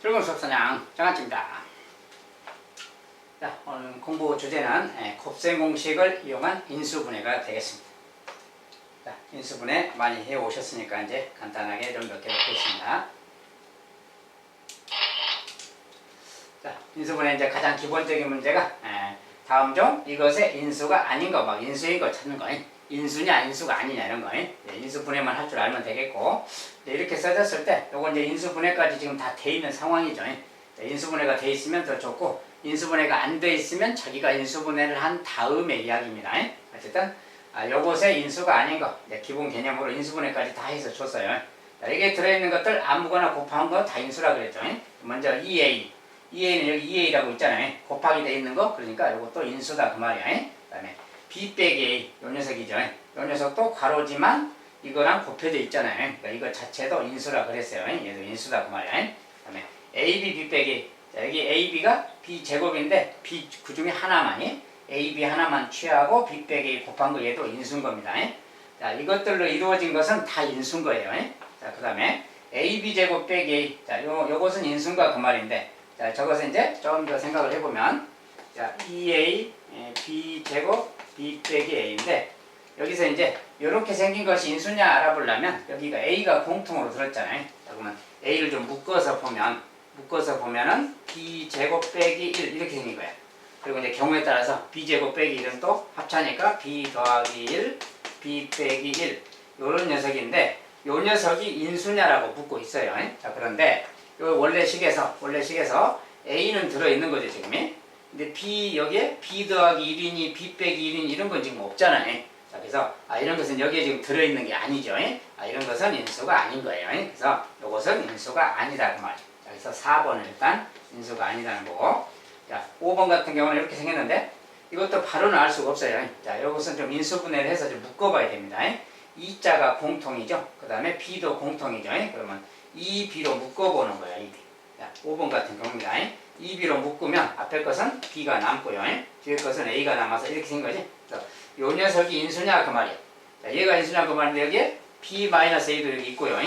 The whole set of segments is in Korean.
즐거운 수업사냥 장아찌입니다. 자, 오늘 공부 주제는 곱셈 공식을 이용한 인수분해가 되겠습니다. 자, 인수분해 많이 해오셨으니까 이제 간단하게 좀 몇 개 넣겠습니다. 자, 인수분해 이제 가장 기본적인 문제가 다음 중 이것의 인수가 아닌 거, 막 인수인 거 찾는 거, 인수냐 인수가 아니냐 이런 거, 인수분해만 할 줄 알면 되겠고, 이렇게 써졌을 때 요거 이제 인수분해까지 지금 다 돼 있는 상황이죠. 인수분해가 돼 있으면 더 좋고, 인수분해가 안 돼 있으면 자기가 인수분해를 한 다음의 이야기입니다. 어쨌든 요것의 인수가 아닌 거, 기본 개념으로 인수분해까지 다 해서 줬어요. 자, 여기에 들어있는 것들 아무거나 곱한 거 다 인수라 그랬죠. 먼저 2a, 2a는 여기 2a라고 있잖아요. 곱하기 돼 있는 거, 그러니까 요것도 인수다 그 말이야. 그 다음에 b 빼기 a, 요 녀석이죠. 요 녀석도 괄호지만 이거랑 곱해져 있잖아요. 그러니까 이거 자체도 인수라 그랬어요. 얘도 인수다 그 말이야. 그 다음에 ab, b 빼기, 자, 여기 ab가 b제곱인데 b 그 중에 하나만이 ab 하나만 취하고 b 빼기 a 곱한 거 얘도 인수인 겁니다. 자, 이것들로 이루어진 것은 다 인수인 거예요. 자, 그 다음에 ab제곱 빼기 a, 자, 요것은 인수인가 그 말인데, 자, 저것은 이제 좀 더 생각을 해보면, 자, 2a b제곱 b 빼기 a인데, 여기서 이제 이렇게 생긴 것이 인수냐 알아보려면 여기가 a가 공통으로 들었잖아요. 자, 그러면 a를 좀 묶어서 보면은 b제곱 빼기 1 이렇게 생긴 거야. 그리고 이제 경우에 따라서 b제곱 빼기 1은 또 합차니까 b 더하기 1, b 빼기 1 요런 녀석인데, 요 녀석이 인수냐라고 묻고 있어요. 자, 그런데 요 원래식에서 a는 들어있는 거죠 지금이. 근데 b 여기에 b 더하기 1이니 b 빼기 1이니 이런 건 지금 없잖아요. 자, 그래서 이런 것은 여기에 지금 들어있는 게 아니죠. 이런 것은 인수가 아닌 거예요. 그래서 이것은 인수가 아니다 그 말이에요. 자, 그래서 4번은 일단 인수가 아니다는 거고, 자, 5번 같은 경우는 이렇게 생겼는데 이것도 바로는 알 수가 없어요. 자, 이것은 좀 인수분해를 해서 좀 묶어봐야 됩니다. 2자가 공통이죠. 그 다음에 b도 공통이죠. 그러면 2b로 묶어보는 거예요. 2b. 자, 5번 같은 경우입니다. 2b로 묶으면 앞에 것은 b가 남고요. 뒤에 것은 a가 남아서 이렇게 생긴 거지. 그래서 요 녀석이 인수냐 그 말이야. 자, 얘가 인수냐 그 말인데 여기에 b-a도 여기 있고요.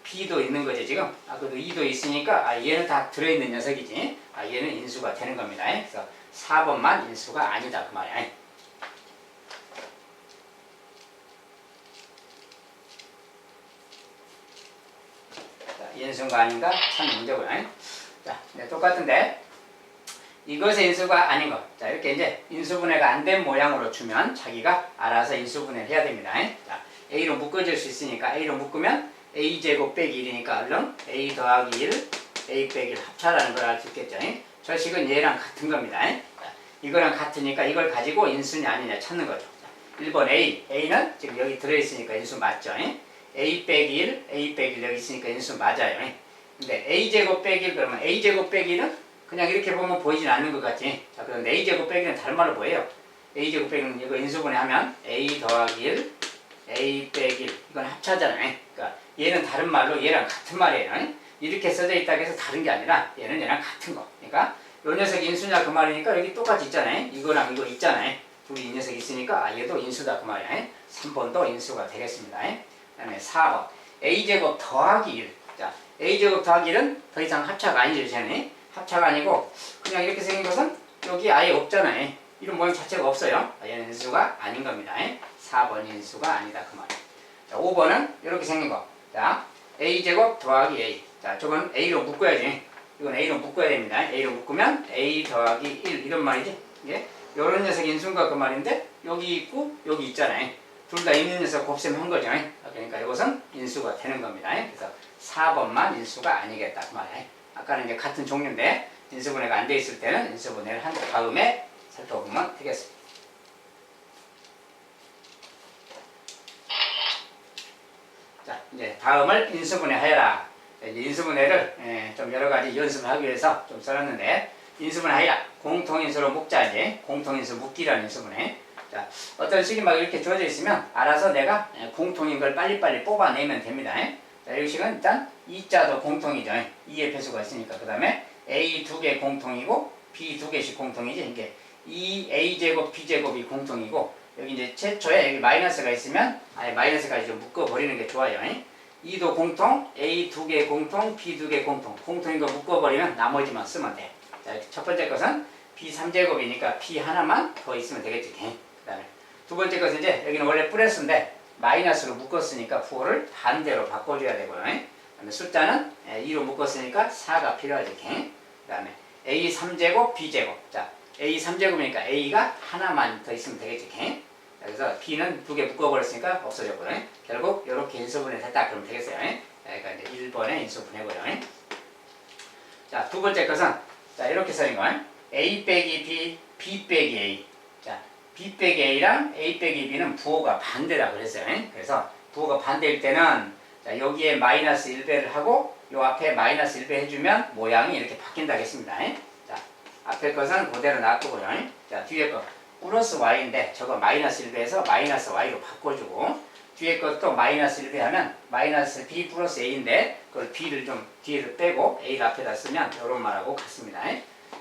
b도 있는 거지 지금. 그래도 2도 있으니까 얘는 다 들어있는 녀석이지. 얘는 인수가 되는 겁니다. 그래서 4번만 인수가 아니다 그 말이야. 인수가 아닌가? 참 문제고요. 자, 똑같은데 이것의 인수가 아닌 것. 자, 이렇게 이제 인수분해가 안 된 모양으로 주면 자기가 알아서 인수분해를 해야 됩니다. 자, a로 묶어질 수 있으니까 a로 묶으면 a제곱 빼기 1이니까 얼른 a 더하기 1, a 빼기 1 합차라는 걸 알 수 있겠죠. 저 식은 얘랑 같은 겁니다. 자, 이거랑 같으니까 이걸 가지고 인수냐 아니냐 찾는 거죠. 자, 1번 a는 지금 여기 들어있으니까 인수 맞죠. a 빼기 1, a 빼기 1 여기 있으니까 인수 맞아요. 근데 a제곱 빼기 1 그러면 a제곱 빼기 1은 그냥 이렇게 보면 보이진 않는 것 같지. 자, 그런데 a제곱 빼기는 다른 말로 뭐예요? a제곱 빼기는 이거 인수분해 하면 a 더하기 1, a 빼기 1 이건 합차잖아요. 그러니까 얘는 다른 말로 얘랑 같은 말이에요. 이렇게 써져 있다고 해서 다른 게 아니라 얘는 얘랑 같은 거. 그러니까 요 녀석이 인수냐 그 말이니까 여기 똑같이 있잖아요. 이거랑 이거 있잖아요. 둘이 이 녀석이 있으니까 얘도 인수다 그 말이에요. 3번도 인수가 되겠습니다. 그 다음에 4번 a제곱 더하기 1. 자, a제곱 더하기 1은 더 이상 합차가 아니죠. 쟤는 합차가 아니고 그냥 이렇게 생긴 것은 여기 아예 없잖아요. 이런 모양 자체가 없어요. 얘는 인수가 아닌 겁니다. 4번 인수가 아니다 그 말이에요. 자, 5번은 이렇게 생긴 거. 자, a제곱 더하기 a. 자, 저건 a로 묶어야지. 이건 a로 묶어야 됩니다. a로 묶으면 a 더하기 1 이런 말이지. 예? 요런 녀석이 인수인가 그 말인데 여기 있고 여기 있잖아요. 둘 다 있는 녀석 곱셈한 거죠. 그러니까 이것은 인수가 되는 겁니다. 그래서 4번만 인수가 아니겠다 그 말이에요. 아까는 이제 같은 종류인데 인수분해가 안 돼 있을 때는 인수분해를 한 다음에 살펴보면 되겠습니다. 자, 이제 다음을 인수분해 하여라. 인수분해를 좀 여러 가지 연습을 하기 위해서 좀 써놨는데, 인수분해 하여라. 공통인수로 묶자. 이제 공통인수 묶기라는 인수분해. 자, 어떤 식이 막 이렇게 주어져 있으면 알아서 내가 공통인 걸 빨리빨리 뽑아내면 됩니다. 자, 이 식은 일단 2자도 공통이죠. 2의 배수가 있으니까. 그 다음에 a 2개 공통이고 b 2개씩 공통이지. 이게 2a제곱 b제곱이 공통이고, 여기 이제 최초에 여기 마이너스가 있으면 마이너스까지 좀 묶어버리는 게 좋아요. E도 공통, A 2개 공통, B 2개 공통. 공통인 거 묶어버리면 나머지만 쓰면 돼. 자, 이렇게 첫 번째 것은 B 3제곱이니까 B 하나만 더 있으면 되겠지. 그 다음에 두 번째 것은 이제 여기는 원래 플러스인데 마이너스로 묶었으니까 부호를 반대로 바꿔줘야 되고요. 그 다음에 숫자는 2로 묶었으니까 4가 필요하지. 그 다음에 A 3제곱, B 제곱. 자, A 3제곱이니까 A가 하나만 더 있으면 되겠지. 그래서 B는 2개 묶어버렸으니까 없어졌고요. 결국 이렇게 인수분해 됐다 그러면 되겠어요. 그러니까 이제 1번의 인수분해고요. 자, 두 번째 것은 자, 이렇게 써인 거 A 빼기 B, B 빼기 A. 자, B 빼기 A랑 A 빼기 B는 부호가 반대라 그랬어요. 그래서 부호가 반대일 때는 자, 여기에 마이너스 1배를 하고 요 앞에 마이너스 1배 해주면 모양이 이렇게 바뀐다 겠습니다. 자, 앞에 것은 그대로 놔두고요. 자, 뒤에 거 플러스 y인데 저거 마이너스 1배에서 마이너스 y로 바꿔주고 뒤에 것도 마이너스 1배 하면 마이너스 b 플러스 a인데 그걸 b를 좀 뒤에를 빼고 a를 앞에다 쓰면 이런 말하고 같습니다.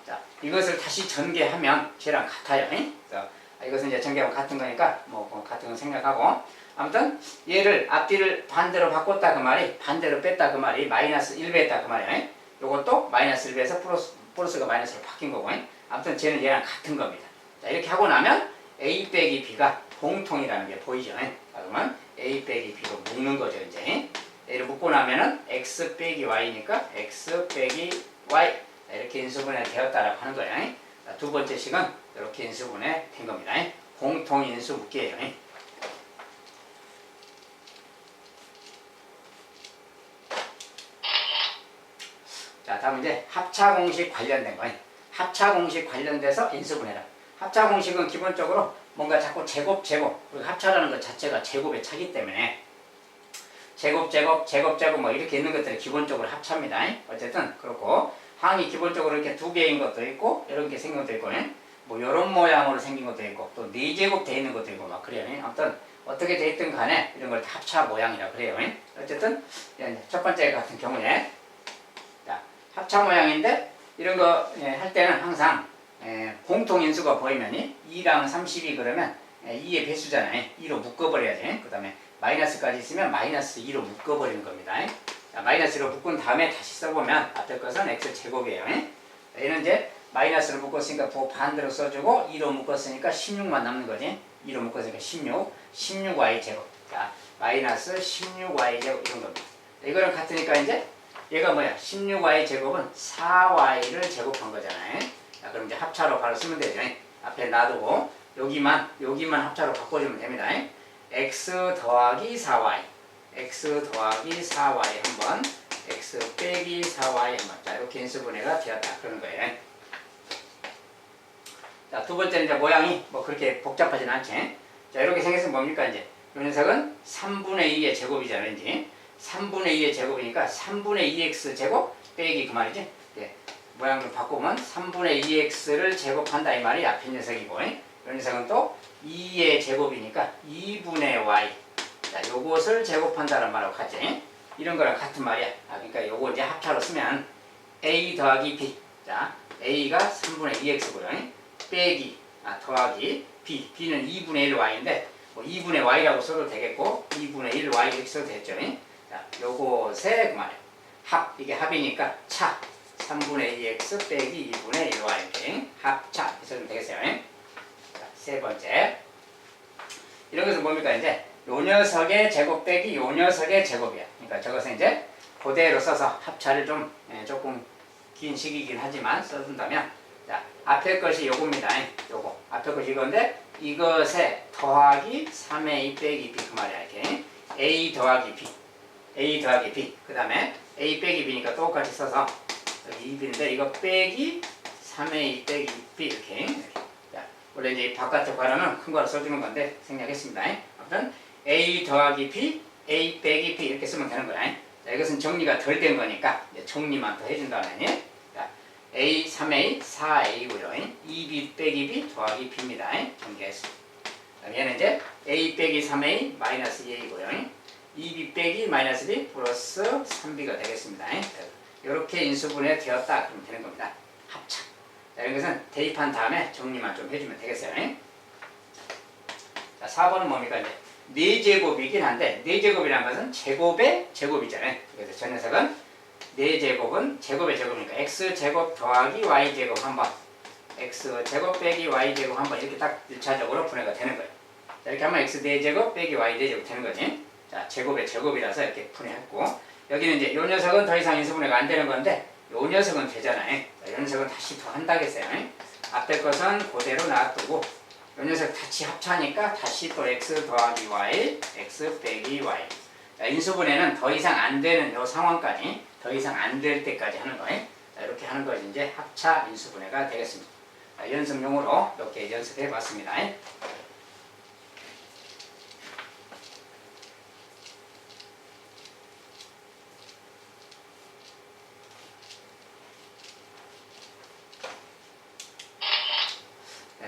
자, 이것을 다시 전개하면 쟤랑 같아요. 그래서 이것은 이제 전개하면 같은 거니까 뭐 같은 거 생각하고 아무튼 얘를 앞뒤를 반대로 바꿨다 그 말이 반대로 뺐다 그 말이 마이너스 1배 했다 그 말이에요. 요것도 마이너스 1배에서 플러스가 마이너스로 바뀐 거고 아무튼 쟤는 얘랑 같은 겁니다. 자, 이렇게 하고 나면 A 빼기 B가 공통이라는 게 보이죠. 그러면 A 빼기 B로 묶는 거죠. 이제 A를 묶고 나면은 X 빼기 Y니까 X 빼기 Y 이렇게 인수분해 되었다라고 하는 거예요. 자, 두 번째 식은 이렇게 인수분해 된 겁니다. 공통 인수 묶기예요. 자, 다음 이제 합차 공식 관련된 거예요. 합차 공식 관련돼서 인수분해라. 합차 공식은 기본적으로 뭔가 자꾸 제곱, 그리고 합차라는 것 자체가 제곱의 차기 때문에 제곱 뭐 이렇게 있는 것들이 기본적으로 합차입니다. 어쨌든 그렇고 항이 기본적으로 이렇게 두 개인 것도 있고 이렇게 생긴 것도 있고 뭐 이런 모양으로 생긴 것도 있고 또 4제곱 돼 있는 것도 있고 막 그래요. 아무튼 어떻게 돼 있든 간에 이런 걸 합차 모양이라 그래요. 어쨌든 첫 번째 같은 경우에 자, 합차 모양인데 이런 거 할 때는 항상 공통인수가 보이면 2랑 30이 그러면 2의 배수잖아요. 2로 묶어버려야지. 그 다음에 마이너스까지 있으면 마이너스 2로 묶어버리는 겁니다. 자, 마이너스로 묶은 다음에 다시 써보면 앞에 것은 x제곱이에요. 얘는 이제 마이너스로 묶었으니까 부호 반대로 써주고 2로 묶었으니까 16만 남는 거지. 2로 묶었으니까 16y제곱. 자, 마이너스 16y제곱 이런 겁니다. 이거랑 같으니까 이제 얘가 뭐야? 16y제곱은 4y를 제곱한 거잖아요. 자, 그럼 이제 합차로 바로 쓰면 되죠. 앞에 놔두고 여기만 합차로 바꿔주면 됩니다. x 더하기 4y x 더하기 4y 한번 x 빼기 4y 한번 자, 이렇게 인수분해가 되었다 그런 거예요. 자, 두 번째는 이제 모양이 뭐 그렇게 복잡하진 않지. 자, 이렇게 생겼으면 뭡니까 이제 이 녀석은 3분의 2의 제곱이잖아요. 이제 3분의 2의 제곱이니까 3분의 2x 제곱 빼기 그 말이지. 예. 모양 좀 바꾸면 3분의 2x를 제곱한다 이 말이 앞에 녀석이고 이 녀석은 또 2의 제곱이니까 2분의 y 자, 요것을 제곱한다는 말하고 같지. 이런 거랑 같은 말이야. 그러니까 요거 이제 합차로 쓰면 a 더하기 b 자, a가 3분의 2x고요. 빼기 더하기 b는 2분의 1 y인데 뭐 2분의 y라고 써도 되겠고 2분의 1 y 이렇게 써도 됐죠. 자, 요것에 그 말이야. 이게 합이니까 차 3분의 2x 빼기 2분의 1y 이렇게 합차 이렇게 써주면 되겠어요. 자, 세 번째 이런 것은 뭡니까 이제 요 녀석의 제곱 빼기 요 녀석의 제곱이야. 그러니까 저것은 이제 그대로 써서 합차를 좀 조금 긴 식이긴 하지만 써준다면 자, 앞에 것이 요겁니다. 요거 앞에 것이 이건데 이것에 더하기 3a 빼기 b 그 말이야. 이렇게 a 더하기 b 그 다음에 a 빼기 b니까 똑같이 써서 여기 2b인데 이거 빼기 3a 빼기 b 이렇게 자, 원래 이제 바깥쪽 가로는 큰 거로 써주는 건데 생략했습니다. 아무튼 a 더하기 b, a 빼기 b 이렇게 쓰면 되는 거야. 자, 이것은 정리가 덜 된 거니까 이제 정리만 더 해준다는 자, a 3a 4a고요. 2b 빼기 b 더하기 b입니다. 정리했습니다. 얘는 이제 a 빼기 3a 마이너스 2a고요. 2b 빼기 마이너스 b 플러스 3b가 되겠습니다. 이렇게 인수분해 되었다 그러면 되는 겁니다. 합차. 자, 이런 것은 대입한 다음에 정리만 좀 해주면 되겠어요. 자, 4번은 뭡니까 이제 4제곱이긴 한데 4제곱이라는 것은 제곱의 제곱이잖아요. 그래서 저 녀석은 4제곱은 제곱의 제곱이니까 x제곱 더하기 y제곱 한번 x제곱 빼기 y제곱 한번 이렇게 딱 1차적으로 분해가 되는 거예요. 자, 이렇게 하면 x 4제곱 빼기 y 4제곱 되는 거지. 자, 제곱의 제곱이라서 이렇게 분해했고 여기는 이제 요 녀석은 더 이상 인수분해가 안 되는 건데 요 녀석은 되잖아요. 자, 요 녀석은 다시 더 한다겠어요. 앞에 것은 그대로 놔두고 요 녀석 같이 합차니까 다시 또 x 더하기 y, x 빼기 y. 자, 인수분해는 더 이상 안 되는 요 상황까지 더 이상 안 될 때까지 하는 거예요. 자, 이렇게 하는 것이 이제 합차 인수분해가 되겠습니다. 자, 연습용으로 이렇게 연습해 봤습니다.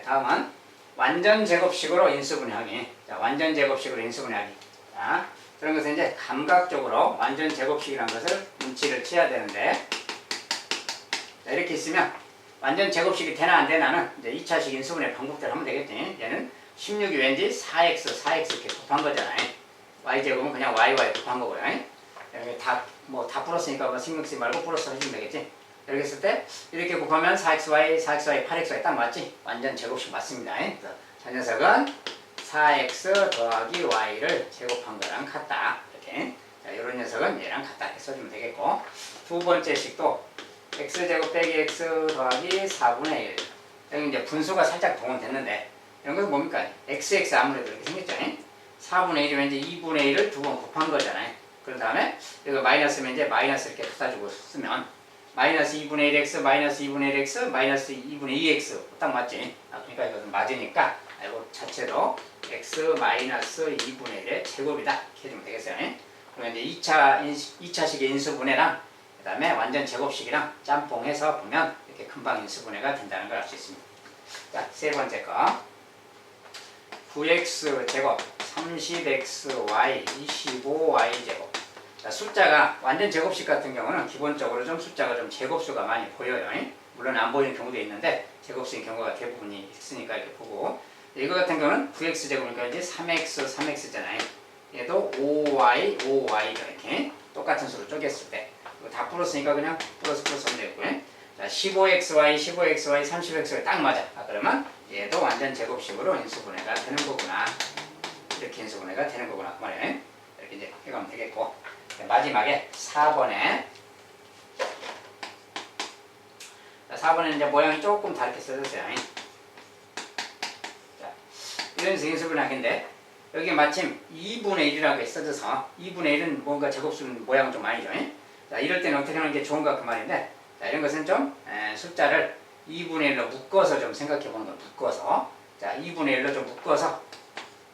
다음은 완전 제곱식으로 인수분해하기. 자, 완전 제곱식으로 인수분해하기. 자, 그런 것은 이제 감각적으로 완전 제곱식이라는 것을 눈치를 채야 되는데, 자, 이렇게 있으면 완전 제곱식이 되나 안 되나는 이제 2차식 인수분해 방법대로 하면 되겠지. 얘는 16이 왠지 4x 이렇게 곱한 거잖아요. y제곱은 그냥 yy 곱한 거고요. 여기 다 플러스니까 16 쓰지 말고 플러스 해주면 되겠지. 이렇게 했을 때 이렇게 곱하면 4xy, 8xy 딱 맞지? 완전 제곱식 맞습니다. 그래서 저 녀석은 4x 더하기 y를 제곱한 거랑 같다. 이렇게. 자, 이런 녀석은 얘랑 같다. 이렇게 써주면 되겠고. 두 번째 식도 x제곱 빼기 x 더하기 4분의 1. 여기 이제 분수가 살짝 동원됐는데 이런 것은 뭡니까? xx 아무래도 이렇게 생겼죠. 4분의 1이 왠지 2분의 1을 두 번 곱한 거잖아요. 그런 다음에 여기 마이너스면 이제 마이너스 이렇게 갖다 주고 쓰면 마이너스 2분의 1x, 마이너스 2분의 1x, 마이너스 2분의 2x 딱 맞지? 그러니까 이것은 맞으니까 이거 자체로 x 마이너스 2분의 1의 제곱이다 이렇게 해주면 되겠어요. 그러면 이제 2차식의 인수분해랑 그 다음에 완전 제곱식이랑 짬뽕해서 보면 이렇게 금방 인수분해가 된다는 걸 알 수 있습니다. 자, 세 번째 거 9x 제곱 30xy 25y 제곱. 자, 숫자가 완전 제곱식 같은 경우는 기본적으로 좀 숫자가 좀 제곱수가 많이 보여요. 물론 안 보이는 경우도 있는데 제곱수인 경우가 대부분이 있으니까 이렇게 보고, 이거 같은 경우는 9x 제곱이니까 이제 3x잖아요. 얘도 5y 이렇게 똑같은 수로 쪼갰을 때 이거 다 플러스니까 그냥 플러스 하면 되고요. 자, 15xy 30xy 딱 맞아. 그러면 얘도 완전 제곱식으로 인수분해가 되는 거구나. 이렇게 인수분해가 되는 거구나 그 말이에요. 이렇게 이제 해가면 되겠고, 마지막에 4번에 4번에는 이제 모양이 조금 다르게 써졌어요. 자, 이런 인수분해인데 여기 마침 2분의 1이라고 써져서 2분의 1은 뭔가 제곱수 모양은 좀 아니죠. 자, 이럴 때는 어떻게 하는 게 좋은가 그 말인데, 자, 이런 것은 좀 숫자를 2분의 1로 묶어서 좀 생각해 보는 거예요. 묶어서. 자, 2분의 1로 좀 묶어서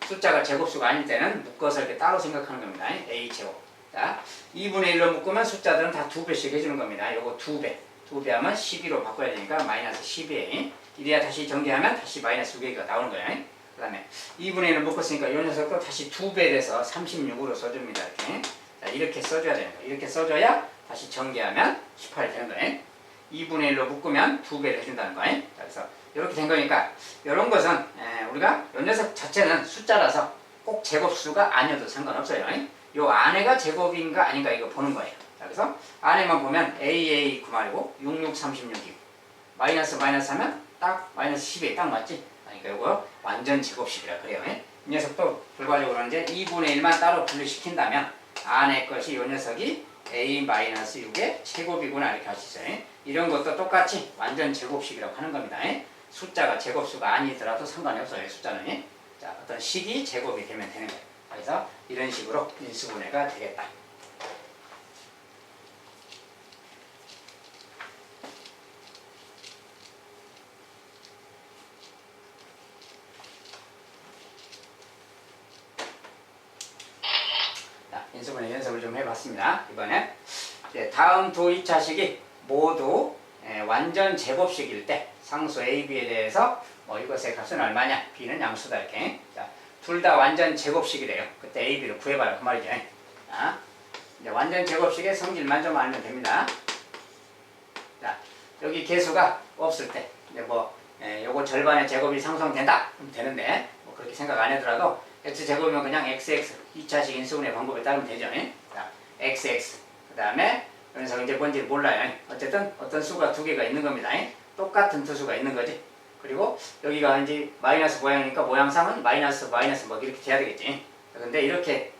숫자가 제곱수가 아닐 때는 묶어서 이렇게 따로 생각하는 겁니다. a제곱. 자, 2분의 1로 묶으면 숫자들은 다 2배씩 해주는 겁니다. 요거 2배. 2배 하면 12로 바꿔야 되니까 마이너스 12. 이래야 다시 전개하면 다시 마이너스 2개가 나오는 거예요. 그 다음에 2분의 1을 묶었으니까 이 녀석도 다시 2배 돼서 36으로 써줍니다. 이렇게. 자, 이렇게 써줘야 되는 거예요. 이렇게 써줘야 다시 전개하면 18이 되는 거예요. 2분의 1로 묶으면 2배를 해준다는 거예요. 자, 그래서 이렇게 된 거니까 이런 것은 우리가 이 녀석 자체는 숫자라서 꼭 제곱수가 아니어도 상관없어요. 요 안에가 제곱인가 아닌가 이거 보는 거예요. 자, 그래서 안에만 보면 AA 그 말이고 66, 36이고 마이너스 하면 딱 마이너스 10에 딱 맞지? 그러니까 이거 완전 제곱식이라 그래요. 이 녀석도 결과적으로 이제 2분의 1만 따로 분리시킨다면 안에 것이 요 녀석이 A-6의 제곱이구나 이렇게 할 수 있어요. 이런 것도 똑같이 완전 제곱식이라고 하는 겁니다. 숫자가 제곱수가 아니더라도 상관이 없어요. 숫자는. 자, 어떤 식이 제곱이 되면 되는 거예요. 그래서 이런 식으로 인수분해가 되겠다. 자, 인수분해 연습을 좀 해봤습니다. 이번에 다음 두 2차식이 모두 완전 제곱식일 때 상수 A, B에 대해서 이것의 값은 얼마냐, B는 양수다 이렇게. 자, 둘 다 완전 제곱식이래요. 그때 A, B를 구해봐라 그 말이죠. 자, 이제 완전 제곱식의 성질만 좀 알면 됩니다. 자, 여기 개수가 없을 때 이제 요거 절반의 제곱이 상수된다 그럼 되는데 그렇게 생각 안 하더라도 x제곱이면 그냥 xx 2차식 인수분해 방법에 따르면 되죠. 자, xx 그 다음에 여기서 이제 뭔지 몰라요. 어쨌든 어떤 수가 두 개가 있는 겁니다. 똑같은 투수가 있는 거지. 그리고 여기가 이제 마이너스 모양이니까 모양상은 마이너스 뭐 이렇게 돼야 되겠지. 근데 이렇게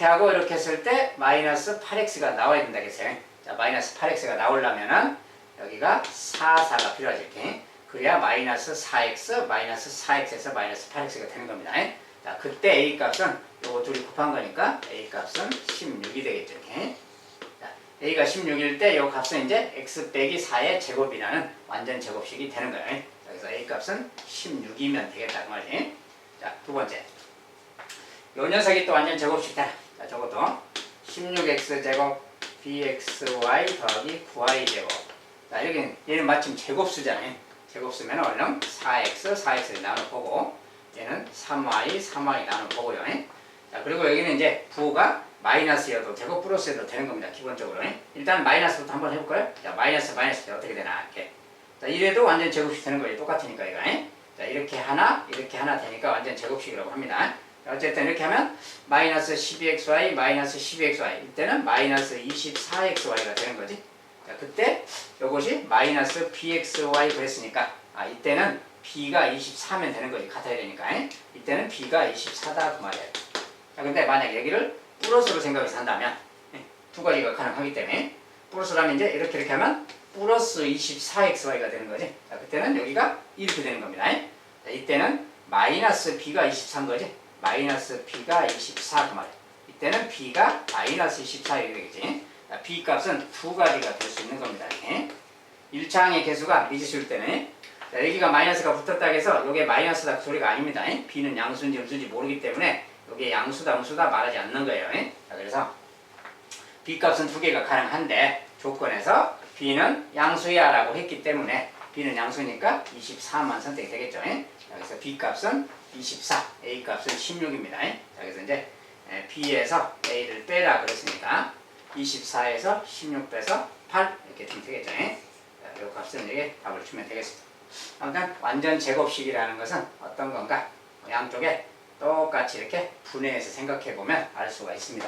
하고 이렇게 했을 때 마이너스 8x가 나와야 된다겠어요. 자, 마이너스 8x가 나오려면은 여기가 4가 필요하지. 이렇게. 그래야 마이너스 4x 마이너스 4x에서 마이너스 8x가 되는 겁니다. 자, 그때 a 값은 요거 둘이 곱한 거니까 a 값은 16이 되겠죠. 이렇게. 자, a가 16일 때 요 값은 이제 x 빼기 4의 제곱이라는 완전 제곱식이 되는 거예요. 그래서 a 값은 16이면 되겠다 그 말이지. 자, 두 번째. 요 녀석이 또 완전 제곱식이다. 자, 저것도 16x 제곱 bxy 더하기 9y 제곱. 자, 이렇게 얘는 마침 제곱수잖아요. 제곱수면 얼른 4x를 나눠보고 얘는 3y 나눠보고요. 자, 그리고 여기는 이제 부호가 마이너스여도 되고 플러스여도 되는 겁니다. 기본적으로. 일단 마이너스부터 한번 해볼까요? 자, 마이너스 때 어떻게 되나 이렇게. 자, 이래도 완전 제곱식 되는 거예요. 똑같으니까 이거. 자, 이렇게 하나 되니까 완전 제곱식이라고 합니다. 어쨌든 이렇게 하면 마이너스 12xy 마이너스 12xy 이때는 마이너스 24xy가 되는 거지. 자, 그때 이것이 마이너스 bxy 그랬으니까 이때는 b가 24면 되는 거지. 같아야 되니까. 이때는 b가 24다 그 말이에요. 자, 근데 만약 여기를 플러스로 생각해서 한다면 두 가지가 가능하기 때문에 플러스라면 이제 이렇게 하면 플러스 24xy가 되는 거지. 자, 그때는 여기가 이렇게 되는 겁니다. 자, 이때는 마이너스 b가 24인 거지. 마이너스 b가 24 그 말이에요. 이때는 b가 마이너스 24 이렇게 되겠지. 자, b 값은 두 가지가 될 수 있는 겁니다. 이렇게. 1차항의 개수가 미지수일 때는 자, 여기가 마이너스가 붙었다고 해서 이게 마이너스다 그 소리가 아닙니다. b는 양수인지 음수인지 모르기 때문에 이게 양수다 음수다 말하지 않는 거예요. 자, 그래서 b 값은 두 개가 가능한데 조건에서 b는 양수야 라고 했기 때문에 b는 양수니까 24만 선택이 되겠죠. 자, 그래서 b 값은 24, a 값은 16입니다. 자, 그래서 이제 b에서 a를 빼라 그랬으니까 24에서 16 빼서 8 이렇게 주면 되겠죠. 자, 이 값은 이게 답을 주면 되겠습니다. 아무튼 완전 제곱식이라는 것은 어떤 건가? 양쪽에 똑같이 이렇게 분해해서 생각해 보면 알 수가 있습니다.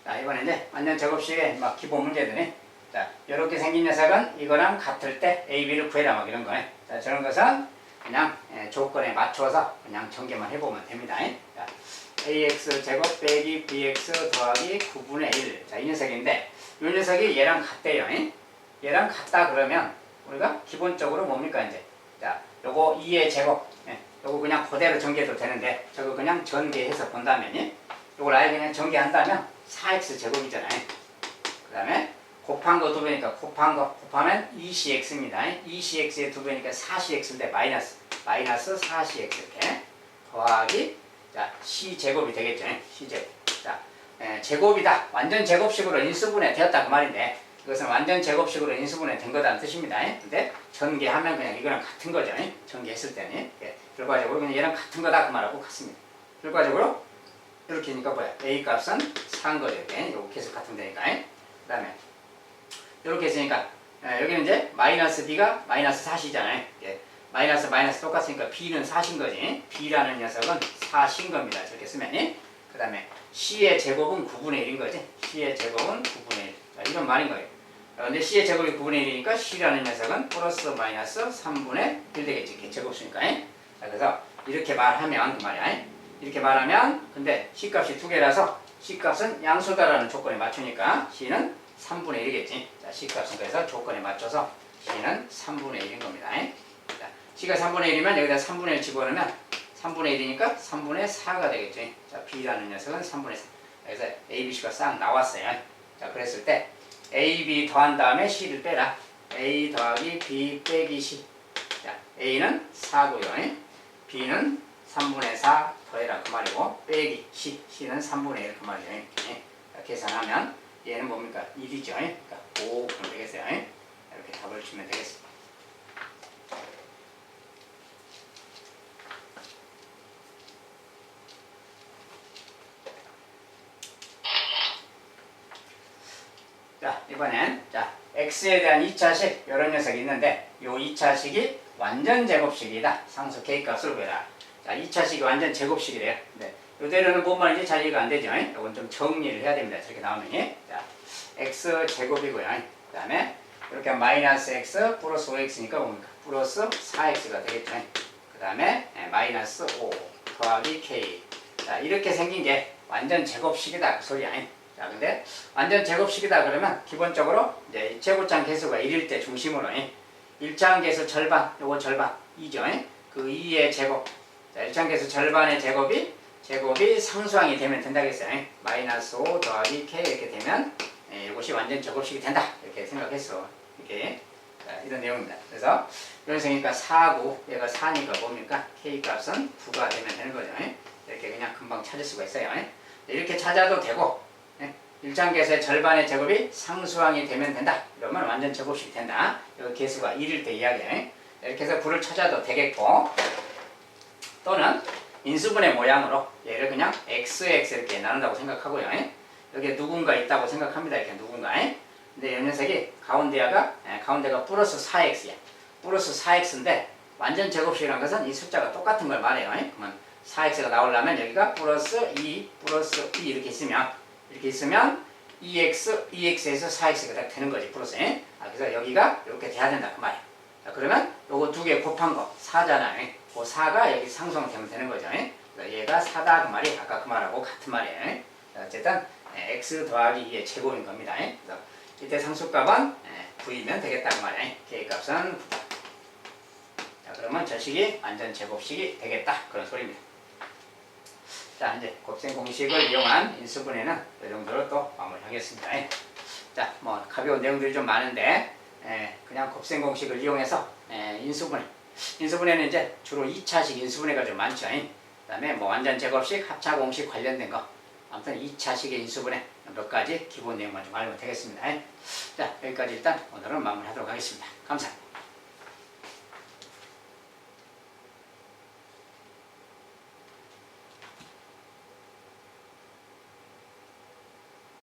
자, 이번에 이제 완전 제곱식의 막 기본 문제들이 자, 이렇게 생긴 녀석은 이거랑 같을 때 a, b를 구해라 막 이런 거예요. 자, 저런 것은 그냥 조건에 맞춰서 그냥 전개만 해보면 됩니다. 자, ax 제곱 빼기 bx 더하기 9분의 1. 자, 이 녀석인데 이 녀석이 얘랑 같대요. 얘랑 같다 그러면 우리가 기본적으로 뭡니까 이제 자, 요거 2의 제곱 요거 그냥 그대로 전개해도 되는데 저거 그냥 전개해서 본다면 요걸 아예 그냥 전개한다면 4x 제곱이잖아요. 그 다음에 곱한 거 2배니까 곱하면 2cx입니다. 2cx의 2배니까 4cx인데 마이너스 4cx 이렇게 더하기 자 c제곱이 되겠죠. c제곱. 자 제곱이다. 완전 제곱식으로 인수분해 되었다 그 말인데 이것은 완전 제곱식으로 인수분해 된 거다는 뜻입니다. 근데 전개하면 그냥 이거랑 같은 거죠. 전개했을 때는 결과적으로 그냥 얘랑 같은 거다 그 말하고 같습니다. 결과적으로 이렇게 하니까 뭐야? a 값은 4인 거죠. 이렇게 요거 계속 같은 데니까. 그 다음에 이렇게 했으니까 여기는 이제 마이너스 b가 마이너스 4이잖아요. 마이너스 똑같으니까 b는 4인 거지. b라는 녀석은 4인 겁니다. 저렇게 쓰면. 그 다음에 c의 제곱은 9분의 1인 거지. c의 제곱은 9분의 1. 이런 말인 거예요. 근데 c의 제곱이 9분의 1이니까 c라는 녀석은 플러스 마이너스 3분의 1 되겠지. 제곱수니까. 자, 그래서 이렇게 말하면 그 말이야. 이렇게 말하면 근데 c값이 두 개라서 c값은 양수다라는 조건에 맞추니까 c는 3분의 1이겠지. 자, c값은 그래서 조건에 맞춰서 c는 3분의 1인 겁니다. 자, c가 3분의 1이면 여기다 3분의 1 집어넣으면 3분의 1이니까 3분의 4가 되겠지. 자, b라는 녀석은 3분의 4. 그래서 a, b, c가 싹 나왔어요. 자, 그랬을 때 a, b 더한 다음에 c를 빼라. a 더하기 b 빼기 c. 자, a는 4고요. b는 3분의 4 더해라 그 말이고 빼기 c는 3분의 1 그 말이에요. 이렇게 계산하면 얘는 뭡니까? 1이죠. 그러니까 5 그럼 되겠어요. 이렇게 답을 주면 되겠습니다. 자, 이번엔 자 x에 대한 2차식 이런 녀석이 있는데 요 2차식이 완전 제곱식이다. 상수 k값을 구해라. 자, 2차식이 완전 제곱식이래요. 네. 이대로는 뭔 말인지 잘 이해가 안 되죠. 이건 좀 정리를 해야 됩니다. 저렇게 나오면. 자, x 제곱이고요. 그 다음에 이렇게 마이너스 x 플러스 5x니까 뭡니까? 플러스 4x가 되겠죠. 그 다음에 마이너스 5 더하기 k. 자, 이렇게 생긴 게 완전 제곱식이다. 그 소리야. 자, 근데 완전 제곱식이다 그러면 기본적으로 이제 제곱장 개수가 1일 때 중심으로 1차항 개수 절반, 요거 절반 2죠. 그 2의 제곱. 자, 1차항 개수 절반의 제곱이 상수항이 되면 된다겠어요. 마이너스 5 더하기 k 이렇게 되면 이것이 완전 제곱식이 된다. 이렇게 생각했어. 이렇게 이런 내용입니다. 그래서 이런 식이니까 4고 얘가 4니까 뭡니까? k 값은 9가 되면 되는 거죠. 이렇게 그냥 금방 찾을 수가 있어요. 이렇게 찾아도 되고 1장계수의 절반의 제곱이 상수항이 되면 된다. 이러면 완전 제곱식이 된다. 여기 개수가 1일 때 이야기예요. 이렇게 해서 부를 찾아도 되겠고 또는 인수분해 모양으로 얘를 그냥 xx 이렇게 나눈다고 생각하고요. 여기에 누군가 있다고 생각합니다. 이렇게 누군가. 근데 이 녀석이 가운데가 플러스 4x야. 플러스 4x인데 완전 제곱식이라는 것은 이 숫자가 똑같은 걸 말해요. 그러면 4x가 나오려면 여기가 플러스 2 플러스 2 이렇게 있으면 2x에서 4x가 되는 거지. 플러스. 그래서 여기가 이렇게 돼야 된다 그 말이야. 자, 그러면 요거 두 개 곱한 거 4잖아요. 그 4가 여기 상수되면 되는 거죠. 그래서 얘가 4다 그 말이 아까 그 말하고 같은 말이에요. 어쨌든 x 더하기 2의 제곱인 겁니다. 그래서 이때 상수값은 9이면 되겠다 그 말이야. k 값은 9다. 자, 그러면 저 식이 완전 제곱식이 되겠다 그런 소리입니다. 자, 이제 곱셈 공식을 이용한 인수분해는 이 정도로 또 마무리하겠습니다. 자, 뭐 가벼운 내용들이 좀 많은데 그냥 곱셈 공식을 이용해서 인수분해는 이제 주로 2차식 인수분해가 좀 많죠. 그 다음에 뭐 완전 제곱식, 합차 공식 관련된 거 아무튼 2차식의 인수분해 몇 가지 기본 내용만 좀 알면 되겠습니다. 자, 여기까지 일단 오늘은 마무리하도록 하겠습니다. 감사합니다.